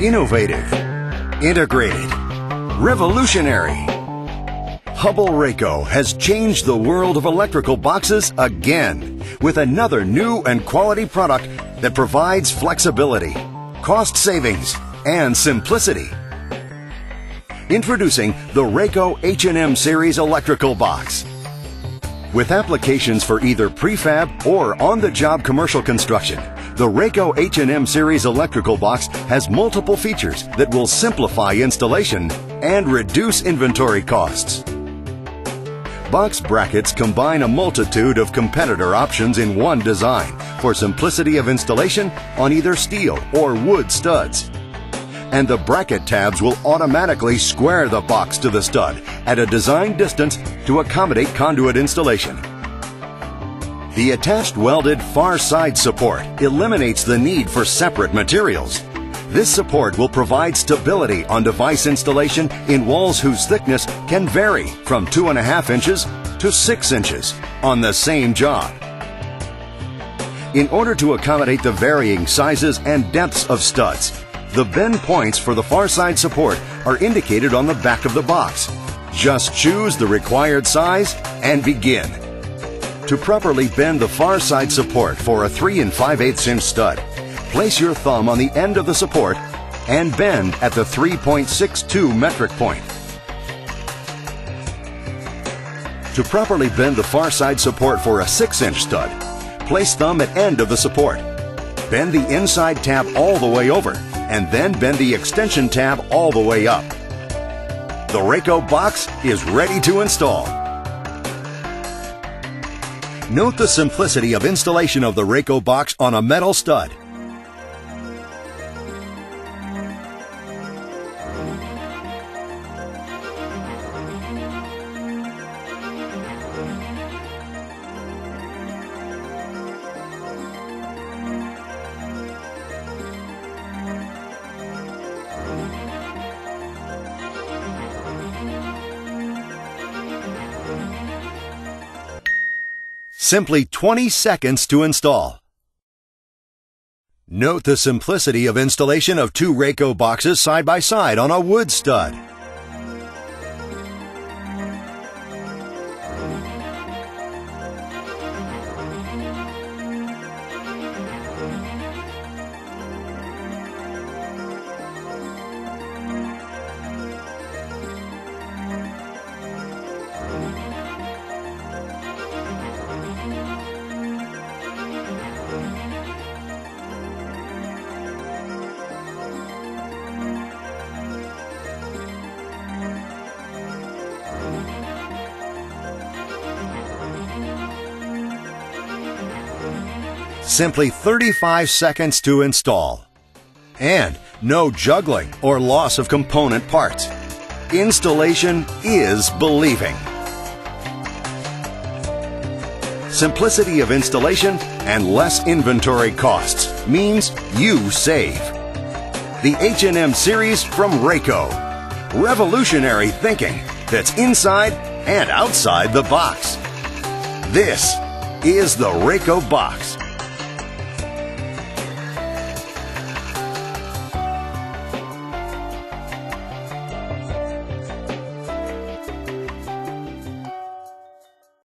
Innovative, integrated, revolutionary. Hubbell RACO has changed the world of electrical boxes again with another new and quality product that provides flexibility, cost savings, and simplicity. Introducing the RACO H&M Series electrical box. With applications for either prefab or on-the-job commercial construction, the RACO H&M Series electrical box has multiple features that will simplify installation and reduce inventory costs. Box brackets combine a multitude of competitor options in one design for simplicity of installation on either steel or wood studs. And the bracket tabs will automatically square the box to the stud at a design distance to accommodate conduit installation. The attached welded far side support eliminates the need for separate materials. This support will provide stability on device installation in walls whose thickness can vary from 2.5 inches to 6 inches on the same job. In order to accommodate the varying sizes and depths of studs, the bend points for the far side support are indicated on the back of the box. Just choose the required size and begin. To properly bend the far side support for a 3 5/8 inch stud, place your thumb on the end of the support and bend at the 3.62 metric point. To properly bend the far side support for a 6-inch stud, place thumb at end of the support. Bend the inside tab all the way over and then bend the extension tab all the way up. The RACO box is ready to install. Note the simplicity of installation of the RACO box on a metal stud. Simply 20 seconds to install. Note the simplicity of installation of two RACO boxes side by side on a wood stud. Simply 35 seconds to install. And no juggling or loss of component parts. Installation is believing. Simplicity of installation and less inventory costs means you save. The H&M Series from RACO. Revolutionary thinking that's inside and outside the box. This is the RACO box.